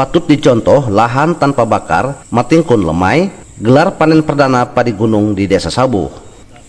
Patut dicontoh lahan tanpa bakar, Matingkun Lemay, gelar panen perdana padi gunung di Desa Sabuh.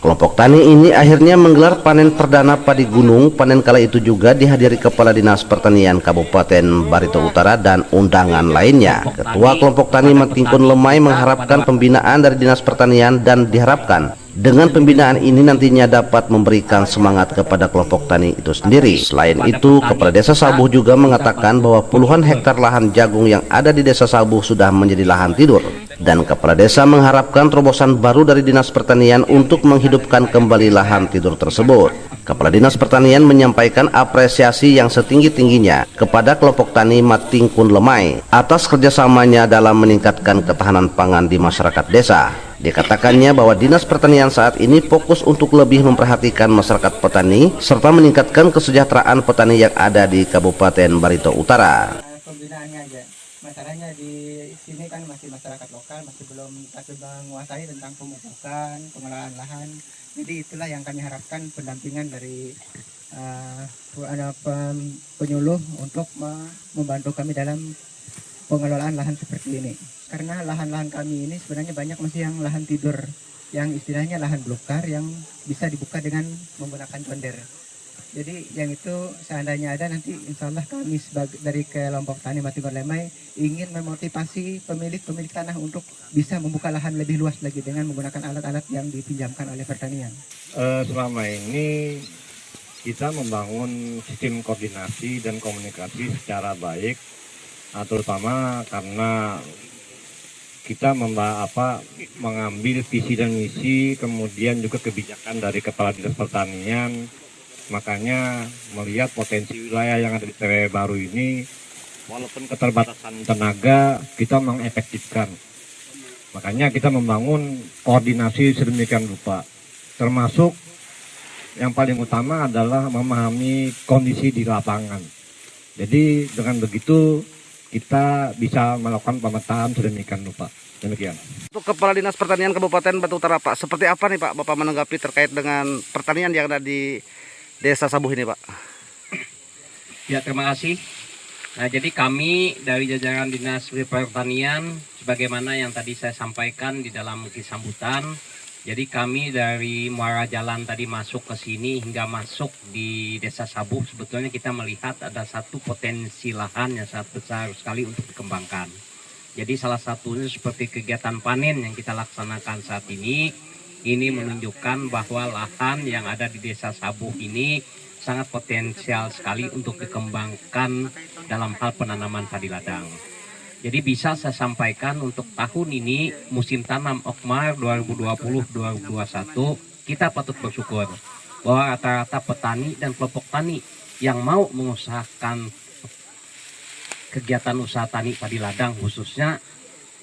Kelompok tani ini akhirnya menggelar panen perdana padi gunung. Panen kala itu juga dihadiri Kepala Dinas Pertanian Kabupaten Barito Utara dan undangan lainnya. Ketua Kelompok Tani Matingkun Lemay mengharapkan pembinaan dari Dinas Pertanian dan diharapkan dengan pembinaan ini nantinya dapat memberikan semangat kepada kelompok tani itu sendiri. Selain itu, Kepala Desa Sabuh juga mengatakan bahwa puluhan hektar lahan jagung yang ada di Desa Sabuh sudah menjadi lahan tidur. Dan Kepala Desa mengharapkan terobosan baru dari Dinas Pertanian untuk menghidupkan kembali lahan tidur tersebut. Kepala Dinas Pertanian menyampaikan apresiasi yang setinggi-tingginya kepada kelompok tani Matingkun Lemay atas kerjasamanya dalam meningkatkan ketahanan pangan di masyarakat desa. Dikatakannya bahwa Dinas Pertanian saat ini fokus untuk lebih memperhatikan masyarakat petani serta meningkatkan kesejahteraan petani yang ada di Kabupaten Barito Utara. Pembinaannya aja, masalahnya di sini kan masih masyarakat lokal, masih belum menguasai tentang pemupukan, pengelolaan lahan. Jadi itulah yang kami harapkan pendampingan dari penyuluh untuk membantu kami dalam pengelolaan lahan seperti ini. Karena lahan-lahan kami ini sebenarnya banyak masih yang lahan tidur, yang istilahnya lahan blokar yang bisa dibuka dengan menggunakan condet. Jadi yang itu seandainya ada nanti insya Allah kami dari kelompok tani Matingkun Lemay ingin memotivasi pemilik tanah untuk bisa membuka lahan lebih luas lagi dengan menggunakan alat-alat yang dipinjamkan oleh pertanian. Selama ini kita membangun sistem koordinasi dan komunikasi secara baik, terutama karena kita mengambil visi dan misi, kemudian juga kebijakan dari Kepala Dinas Pertanian. Makanya melihat potensi wilayah yang ada di TW Baru ini, walaupun keterbatasan tenaga, kita mengefektifkan. Makanya kita membangun koordinasi sedemikian rupa, termasuk yang paling utama adalah memahami kondisi di lapangan. Jadi dengan begitu kita bisa melakukan pemetaan sedemikian rupa. Demikian. Untuk Kepala Dinas Pertanian Kabupaten Barito Utara, Pak, seperti apa nih Pak Bapak menanggapi terkait dengan pertanian yang ada di Desa Sabuh ini, Pak? Ya, terima kasih. Nah, jadi kami dari jajaran Dinas Pertanian, sebagaimana yang tadi saya sampaikan di dalam sambutan, jadi kami dari muara jalan tadi masuk ke sini hingga masuk di Desa Sabuh, sebetulnya kita melihat ada satu potensi lahan yang sangat besar sekali untuk dikembangkan. Jadi salah satunya seperti kegiatan panen yang kita laksanakan saat ini menunjukkan bahwa lahan yang ada di Desa Sabuh ini sangat potensial sekali untuk dikembangkan dalam hal penanaman padi ladang. Jadi bisa saya sampaikan untuk tahun ini musim tanam Okmar 2020-2021 kita patut bersyukur bahwa rata-rata petani dan kelompok tani yang mau mengusahakan kegiatan usaha tani padi ladang khususnya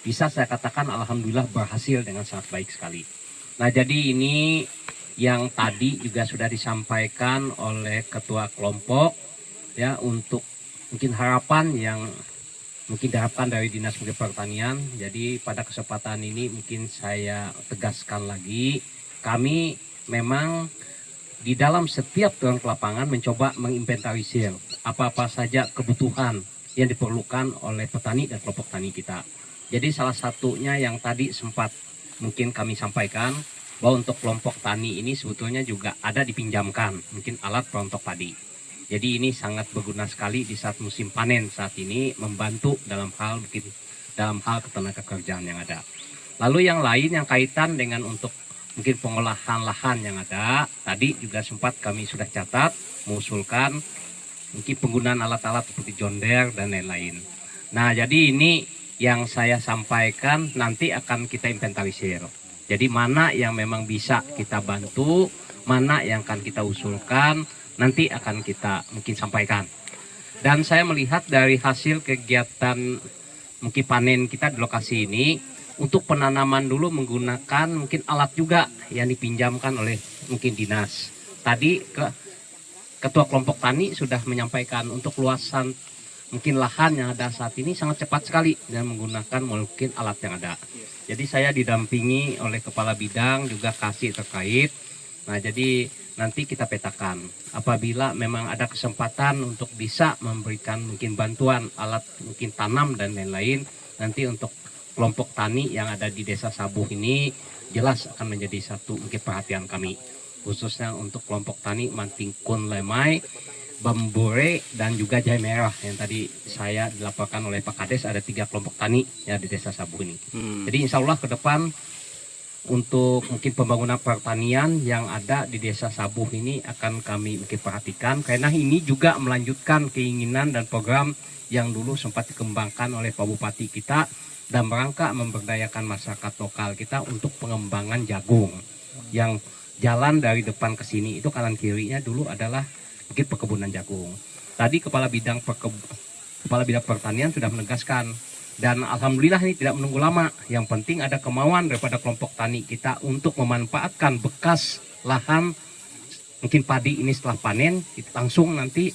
bisa saya katakan alhamdulillah berhasil dengan sangat baik sekali. Nah, jadi ini yang tadi juga sudah disampaikan oleh ketua kelompok ya, untuk mungkin harapan yang mungkin diharapkan dari Dinas Pertanian. Jadi pada kesempatan ini mungkin saya tegaskan lagi, kami memang di dalam setiap turun ke lapangan mencoba menginventarisir apa-apa saja kebutuhan yang diperlukan oleh petani dan kelompok tani kita. Jadi salah satunya yang tadi sempat mungkin kami sampaikan bahwa untuk kelompok tani ini sebetulnya juga ada dipinjamkan mungkin alat perontok padi. Jadi ini sangat berguna sekali di saat musim panen saat ini, membantu dalam hal ketenaga kerjaan yang ada. Lalu yang lain yang kaitan dengan untuk mungkin pengolahan lahan yang ada, tadi juga sempat kami sudah catat mengusulkan mungkin penggunaan alat-alat seperti jonder dan lain-lain. Nah, jadi ini yang saya sampaikan nanti akan kita inventarisir. Jadi mana yang memang bisa kita bantu, mana yang akan kita usulkan, nanti akan kita mungkin sampaikan. Dan saya melihat dari hasil kegiatan mungkin panen kita di lokasi ini, untuk penanaman dulu menggunakan mungkin alat juga yang dipinjamkan oleh mungkin dinas. Tadi Ketua Kelompok Tani sudah menyampaikan untuk luasan mungkin lahan yang ada saat ini sangat cepat sekali dan menggunakan mungkin alat yang ada. Jadi saya didampingi oleh Kepala Bidang juga kasih terkait. Nah, jadi nanti kita petakan. Apabila memang ada kesempatan untuk bisa memberikan mungkin bantuan alat mungkin tanam dan lain-lain, nanti untuk kelompok tani yang ada di Desa Sabuh ini jelas akan menjadi satu mungkin perhatian kami, khususnya untuk kelompok tani Mantingkun Lemai, Bambore, dan juga Jahe Merah yang tadi saya dilaporkan oleh Pak Kades ada 3 kelompok tani ya di Desa Sabuh ini. Jadi insya Allah ke depan untuk mungkin pembangunan pertanian yang ada di Desa Sabuh ini akan kami mungkin perhatikan, karena ini juga melanjutkan keinginan dan program yang dulu sempat dikembangkan oleh Pak Bupati kita dan merangka memberdayakan masyarakat lokal kita untuk pengembangan jagung. Yang jalan dari depan ke sini itu kanan kirinya dulu adalah mungkin perkebunan jagung. Tadi Kepala Bidang Pertanian sudah menegaskan, dan alhamdulillah ini tidak menunggu lama. Yang penting ada kemauan daripada kelompok tani kita untuk memanfaatkan bekas lahan mungkin padi ini setelah panen, itu langsung nanti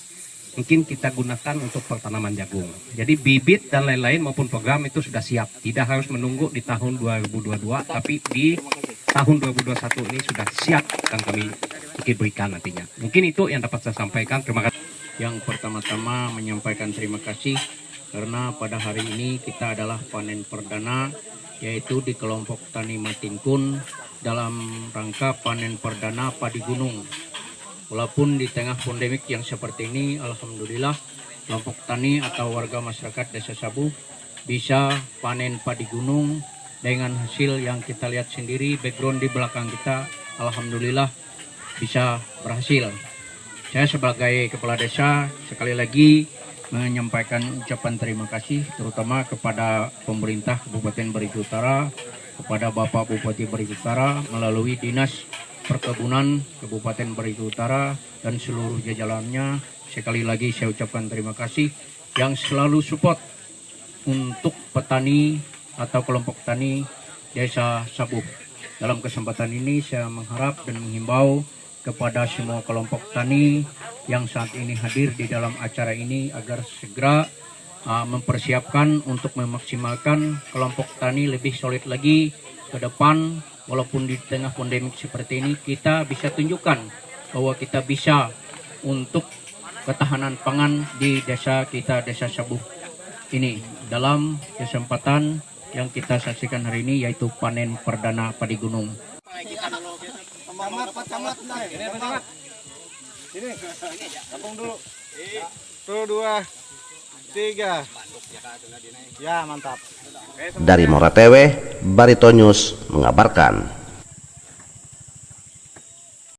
mungkin kita gunakan untuk pertanaman jagung. Jadi bibit dan lain-lain maupun program itu sudah siap. Tidak harus menunggu di tahun 2022, tapi di tahun 2021 ini sudah siap akan kami mungkin berikan nantinya. Mungkin itu yang dapat saya sampaikan. Terima kasih. Yang pertama-tama menyampaikan terima kasih karena pada hari ini kita adalah panen perdana, yaitu di kelompok tani Mantingkun dalam rangka panen perdana padi gunung. Walaupun di tengah pandemik yang seperti ini, alhamdulillah kelompok tani atau warga masyarakat Desa Sabuh bisa panen padi gunung dengan hasil yang kita lihat sendiri, background di belakang kita, alhamdulillah bisa berhasil. Saya sebagai kepala desa sekali lagi menyampaikan ucapan terima kasih terutama kepada pemerintah Kabupaten Barigi Utara, kepada Bapak Bupati Barigi Utara melalui Dinas Perkebunan Kabupaten Barigi Utara dan seluruh jajarannya. Sekali lagi saya ucapkan terima kasih yang selalu support untuk petani atau kelompok tani Desa Sabuh. Dalam kesempatan ini saya mengharap dan menghimbau kepada semua kelompok tani yang saat ini hadir di dalam acara ini agar segera mempersiapkan untuk memaksimalkan kelompok tani lebih solid lagi ke depan. Walaupun di tengah pandemik seperti ini kita bisa tunjukkan bahwa kita bisa untuk ketahanan pangan di desa kita, Desa Sabuh ini, dalam kesempatan yang kita saksikan hari ini yaitu panen perdana padi gunung. Ini, gabung dulu. 1, 2, 3. Ya, mantap. Dari Moratewe, Barito News mengabarkan.